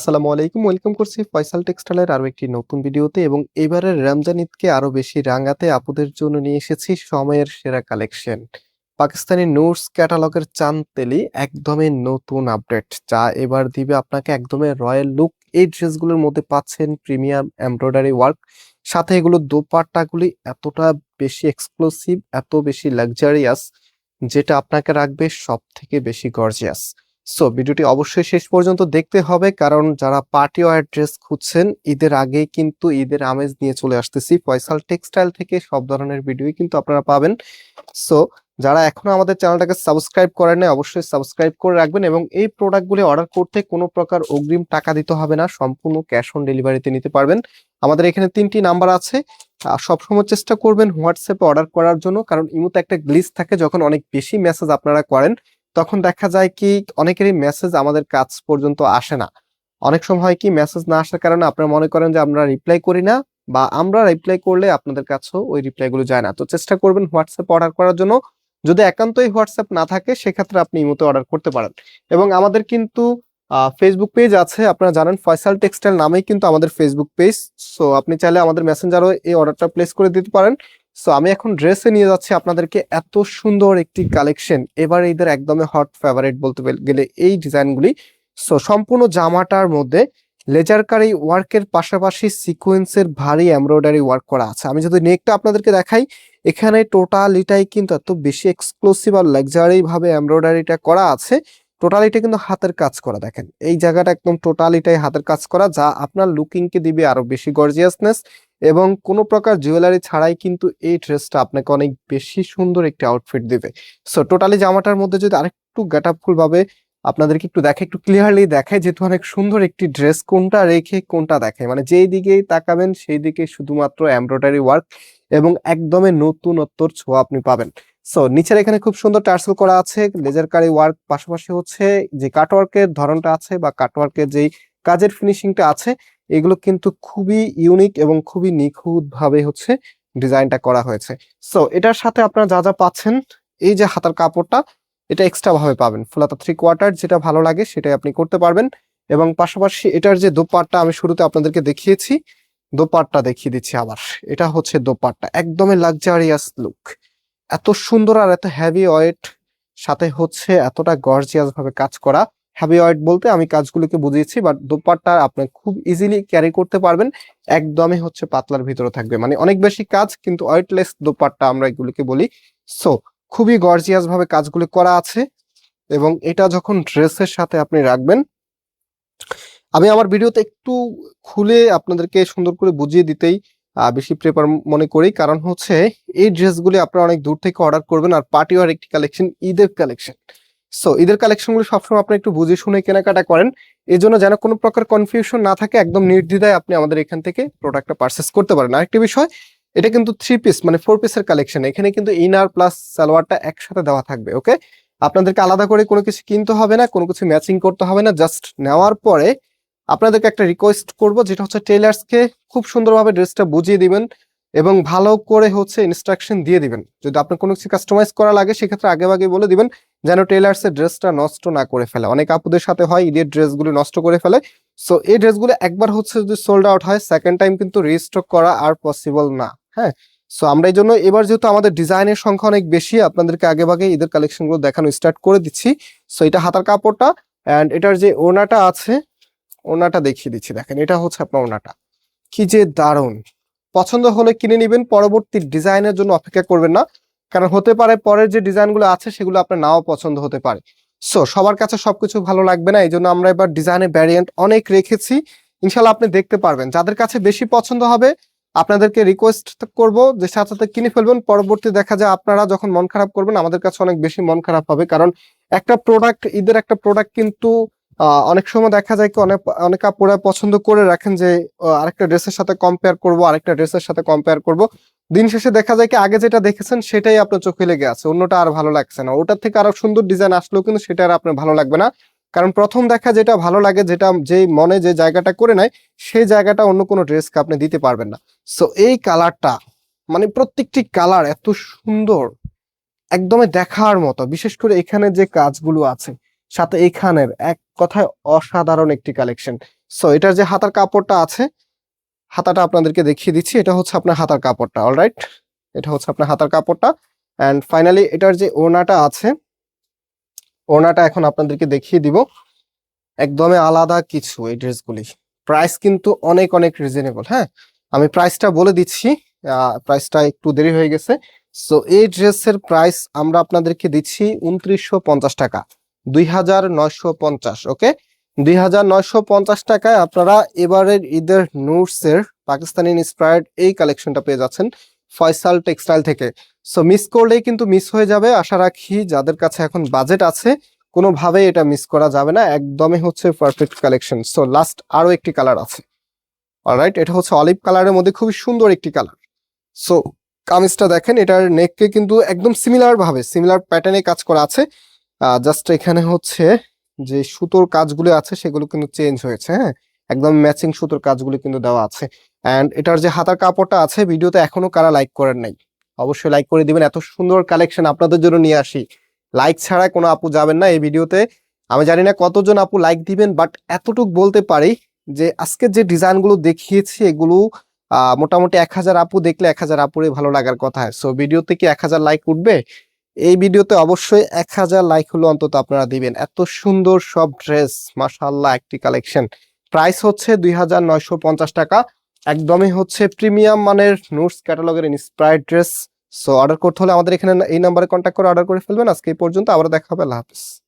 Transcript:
আসসালামু আলাইকুম, ওয়েলকাম করছি ফয়সাল টেক্সটাইলের আরো একটি নতুন ভিডিওতে। এবং এবারের রমজান ঈদকে আরো বেশি রাঙাতে আপুদের জন্য নিয়ে এসেছি সময়ের সেরা কালেকশন। পাকিস্তানি নুটস ক্যাটালগের চাঁদ তেলি একদমই নতুন আপডেট, যা এবার দিবে আপনাকে একদমই রয়্যাল লুক। এই ড্রেসগুলোর মধ্যে পাচ্ছেন প্রিমিয়াম এমব্রয়ডারি ওয়ার্ক, সাথে এগুলো দোপাট্টাগুলি এতটা বেশি এক্সক্লুসিভ, এত বেশি লাক্সারিয়াস, যেটা আপনাকে রাখবে সব থেকে বেশি গর্জিয়াস। সো ভিডিওটি অবশ্যই শেষ পর্যন্ত দেখতে হবে, কারণ যারা পার্টি ওয়্যার ড্রেস খুঁজছেন ঈদের আগে কিন্তু ঈদের আমেজ নিয়ে চলে আসতেছি। ফয়সাল টেক্সটাইল থেকে সব ধরনের ভিডিওই কিন্তু আপনারা পাবেন। সো যারা এখনো আমাদের চ্যানেলটাকে সাবস্ক্রাইব করেন নাই অবশ্যই সাবস্ক্রাইব করে রাখবেন, এবং এই প্রোডাক্টগুলি অর্ডার করতে কোনো প্রকার অগ্রিম টাকা দিতে হবে না, সম্পূর্ণ ক্যাশ অন ডেলিভারিতে নিতে পারবেন। আমাদের এখানে 3টি নাম্বার আছে। সবসময় চেষ্টা করবেন হোয়াটসঅ্যাপে অর্ডার করার জন্য, কারণ ইমোতে একটা গ্লিচ থাকে, যখন অনেক বেশি মেসেজ আপনারা করেন তখন দেখা যায় কি অনেকেরই মেসেজ আমাদের কাছ পর্যন্ত আসে না। অনেক সময় হয় কি মেসেজ না আসার কারণে আপনারা মনে করেন যে আমরা রিপ্লাই করি না, বা আমরা রিপ্লাই করলে আপনাদের কাছেও ওই রিপ্লাই গুলো যায় না। তো চেষ্টা করবেন হোয়াটসঅ্যাপ অর্ডার করার জন্য। যদি একান্তই হোয়াটসঅ্যাপ না থাকে সেক্ষেত্রে আপনি ইমোতে অর্ডার করতে পারেন। এবং আমাদের কিন্তু ফেসবুক পেজ আছে, আপনারা জানেন ফয়সাল টেক্সটাইল নামেই কিন্তু আমাদের ফেসবুক পেজ। সো আপনি চাইলে আমাদের মেসেঞ্জারও এই অর্ডারটা প্লেস করে দিতে পারেন। সো আমি এখন ড্রেসে নিয়ে যাচ্ছি আপনাদেরকে এত সুন্দর একটি কালেকশন, এবার ঈদের একদমই হট ফেভারিট বলতে গেলে এই ডিজাইনগুলি। সো সম্পূর্ণ জামাটার মধ্যে লেজারকারি ওয়ার্কের পাশাপাশি সিকোয়েন্সের ভারী এমব্রয়ডারি ওয়ার্ক করা আছে। আমি যদি নেকটা আপনাদেরকে দেখাই, এখানে টোটালিটাই কিন্তু এত বেশি এক্সক্লুসিভ আর লাক্সারি ভাবে এমব্রয়ডারিটা করা আছে। টোটালিটা কিন্তু হাতের কাজ করা, দেখেন এই জায়গাটা একদম টোটালিটাই হাতের কাজ করা, যা আপনার লুকিংকে দিবে আরো বেশি গর্জিয়াসনেস। এবং কোনো প্রকার জুয়েলারি ছাড়াই কিন্তু এই ড্রেসটা আপনাকে অনেক বেশি সুন্দর একটি আউটফিট দিবে। সো টোটালি জামাটার মধ্যে যদি আরেকটু গেটআপফুল ভাবে আপনাদেরকে একটু দেখে, একটু ক্লিয়ারলি দেখায়, যেহেতু অনেক সুন্দর একটি ড্রেস, কোনটা রেখে কোনটা দেখে, মানে যেই দিকেই তাকাবেন সেই দিকে শুধুমাত্র এমব্রয়ডারি ওয়ার্ক এবং একদমই নতুনত্বর ছোঁয়া আপনি পাবেন। সো নিচের এখানে খুব সুন্দর টার্সেল করা আছে, লেজার কারি ওয়ার্ক, পাশাপাশি হচ্ছে যে কাটওয়ার্কের ধরনটা আছে বা কাটওয়ার্কের যেই কাজের ফিনিশিংটা আছে, এগুলো কিন্তু খুবই ইউনিক এবং খুবই নিখুঁত ভাবে হচ্ছে ডিজাইনটা করা হয়েছে। সো এটার সাথে আপনারা যা যা পাচ্ছেন, এই যে হাতার কাপড়টা, এটা এক্সট্রা ভাবে পাবেন, ফুল হাতা 3/4, যেটা ভালো লাগে সেটাই আপনি করতে পারবেন। এবং পাশাপাশি এটার যে দোপাট্টা আমি শুরুতে আপনাদেরকে দেখিয়েছি, দোপাট্টা দেখিয়ে দিচ্ছি আবার। এটা হচ্ছে দোপাট্টা, একদমই লাক্সারিয়াস লুক, এত সুন্দর আর এত হেভি ওয়েট, সাথে হচ্ছে এতটা গর্জিয়াস ভাবে কাজ করা। হেভি ওয়েট বলতে আমি কাজগুলোকে বুঝিয়েছি, বাট দোপাট্টা আপনি খুব ইজিলি ক্যারি করতে পারবেন, একদমই হচ্ছে পাতলার ভিতরে থাকবে, মানে অনেক বেশি কাজ কিন্তু ওয়েটলেস দোপাট্টা আমরা এগুলোকে বলি। সো খুবই গর্জিয়াস ভাবে কাজগুলো করা আছে, এবং এটা যখন ড্রেসের সাথে আপনি রাখবেন, আমি আমার ভিডিওতে একটু খুলে আপনাদেরকে সুন্দর করে বুঝিয়ে দিতেই বেশি প্রেফার মনে করি, কারণ হচ্ছে এই ড্রেসগুলি আপনারা অনেক দূর থেকে অর্ডার করবেন, আর পার্টি ওয়ার একটি কালেকশন, ঈদের কালেকশন। সো ঈদের কালেকশনগুলো সবসময় আপনি একটু বুঝে শুনে কেনাকাটা করেন, এই জন্য যেন কোনো প্রকার কনফিউশন না থাকে, একদম নির্দ্বিধায় আপনি আমাদের এখান থেকে প্রোডাক্টটা পারচেস করতে পারেন। আরেকটি বিষয়, এটা কিন্তু 3 পিস মানে 4 পিসের কালেকশন, এখানে কিন্তু ইনার প্লাস সালোয়ারটা একসাথে দেওয়া থাকবে। ওকে, আপনাদেরকে আলাদা করে কোনো কিছু কিনতে হবে না, কোনো কিছু ম্যাচিং করতে হবে না, জাস্ট নেওয়ার পরে আপনাদেরকে একটা রিকোয়েস্ট করব, যেটা হচ্ছে টেইলার্সকে খুব সুন্দরভাবে ড্রেসটা বুঝিয়ে দিবেন এবং ভালো করে হচ্ছে ইনস্ট্রাকশন দিয়ে দিবেন। যদি আপনার কোনো কিছু কাস্টমাইজ করা লাগে সেক্ষেত্রে আগেভাগে বলে দিবেন, যেন টেইলার্সের ড্রেসটা নষ্ট না করে ফেলে। অনেক আপুদের সাথে হয় ঈদের ড্রেসগুলো নষ্ট করে ফেলে। সো এই ড্রেসগুলো একবার হচ্ছে যদি সোল্ড আউট হয়, সেকেন্ড টাইম কিন্তু রিস্টক করা আর পসিবল না। হ্যাঁ, সো আমরা এই জন্য এবার যেহেতু আমাদের ডিজাইনের সংখ্যা অনেক বেশি, আপনাদেরকে আগেভাগে ঈদের কালেকশনগুলো দেখানো স্টার্ট করে দিচ্ছি। সো এটা হাতার কাপড়টা, অ্যান্ড এটার যে ওড়নাটা আছে, ওড়নাটা দেখিয়ে দিচ্ছি, দেখেন এটা হচ্ছে আপনার ওড়নাটা, কি যে দারুণ। পছন্দ হলে কিনে নেবেন, পরবর্তী ডিজাইনের জন্য অপেক্ষা করবেন না, কারণ হতে পারে পরের যে ডিজাইনগুলো আছে সেগুলো আপনার নাও পছন্দ হতে পারে। সো সবার কাছে সবকিছু ভালো লাগবে না, এই জন্য আমরা এবার ডিজাইনের ভ্যারিয়েন্ট অনেক রেখেছি, ইনশাল্লাহ আপনি দেখতে পারবেন। যাদের কাছে বেশি পছন্দ হবে আপনাদেরকে রিকোয়েস্ট করব যে সাথে সাথে কিনে ফেলবেন, পরবর্তী দেখা যায় আপনারা যখন মন খারাপ করবেন আমাদের কাছে অনেক বেশি মন খারাপ হবে, কারণ একটা প্রোডাক্ট, ঈদের একটা প্রোডাক্ট কিন্তু অনেক সময় দেখা যায় কি অনেক অনেক আপুরা পছন্দ করে রাখেন যে আরেকটা ড্রেসের সাথে কম্পেয়ার করব, আরেকটা ড্রেসের সাথে কম্পেয়ার করব, দিন শেষে দেখা যায় কি আগে যেটা দেখেছেন সেটাই আপনার চোখে লেগে আছে, অন্যটা আর ভালো লাগছে না, ওটার থেকে আরো সুন্দর ডিজাইন আসলেও কিন্তু সেটা আর আপনার ভালো লাগবে না, কারণ প্রথম দেখা যেটা ভালো লাগে, যেটা যেই মনে যে জায়গাটা করে নেয়, সেই জায়গাটা অন্য কোনো ড্রেসকে আপনি দিতে পারবেন না। সো এই কালারটা, মানে প্রত্যেকটি কালার এত সুন্দর, একদমই দেখার মতো, বিশেষ করে এখানে যে কাজগুলো আছে, সাথে এখানের এক কথায় অসাধারণ একটি কালেকশন। সো এটার যে হাতার কাপড়টা আছে, হাতাটা আপনাদেরকে দেখিয়ে দিচ্ছি। এটা হচ্ছে আপনার হাতার কাপড়টা, অলরাইট। এটা হচ্ছে আপনার হাতার কাপড়টা। অ্যান্ড ফাইনালি এটার যে ওড়নাটা আছে, ওড়নাটা এখন আপনাদেরকে দেখিয়ে দিব। একদমই আলাদা কিছু এই ড্রেসগুলি। প্রাইস কিন্তু অনেক অনেক রিজনেবল। হ্যাঁ, আমি প্রাইসটা বলে দিচ্ছি, প্রাইসটা একটু দেরি হয়ে গেছে। সো এই ড্রেসের প্রাইস আমরা আপনাদেরকে দিচ্ছি ২৯৫০ টাকা, ২৯৫০। ওকে, ২৯৫০ টাকায় আপনারা এবারের ঈদের নুটসের পাকিস্তানি ইন্সপায়ার্ড এই কালেকশনটা পেয়ে যাচ্ছেন ফয়সাল টেক্সটাইল থেকে। সো মিস করলেই কিন্তু মিস হয়ে যাবে। আশা রাখি যাদের কাছে এখন বাজেট আছে কোনোভাবে এটা মিস করা যাবে না, একদমই হচ্ছে পারফেক্ট কালেকশন। সো লাস্ট আরো একটি কালার আছে, অলরাইট। এটা হচ্ছে অলিভ কালারের মধ্যে খুবই সুন্দর একটি কালার। সো কামিজটা দেখেন, এটার নেককে কিন্তু একদম সিমিলার প্যাটার্নে কাজ করা আছে। জাস্ট এখানে হচ্ছে যে সুতোর কাজগুলো আছে সেগুলো কিন্তু চেঞ্জ হয়েছে। হ্যাঁ, একদম ম্যাচিং সুতোর কাজগুলো কিন্তু দেওয়া আছে। অ্যান্ড এটার যে হাতার কাপড়টা আছে, ভিডিওতে এখনো কারা লাইক করেন নাই অবশ্যই লাইক করে দিবেন। এত সুন্দর কালেকশন আপনাদের জন্য নিয়ে আসি, লাইক ছাড়া কোনো আপু যাবেন না এই ভিডিওতে। আমি জানি না কতজন আপু লাইক দিবেন, বাট এতটুক বলতে পারি যে আজকে যে ডিজাইনগুলো দেখিয়েছি এগুলো মোটামুটি ১,০০০ আপু দেখলে ১,০০০ আপুরই ভালো লাগার কথা। সো ভিডিওতে কি ১,০০০ লাইক উঠবে? এই ভিডিওতে অবশ্যই ১,০০০ লাইক হলো অন্তত আপনারা দিবেন। এত সুন্দর সব ড্রেস, মাশাআল্লাহ একটি কালেকশন। প্রাইস হচ্ছে ২৯৫০ টাকা, একদমই হচ্ছে প্রিমিয়াম মানের নুটস ক্যাটালগের ইন্সপায়ার্ড ড্রেস। সো অর্ডার করতে হলে আমাদের এখানে এই নাম্বারে কন্ট্যাক্ট করে অর্ডার করে ফেলবেন। আজকে এই পর্যন্ত, আবার দেখা হবে। আল্লাহ হাফেজ।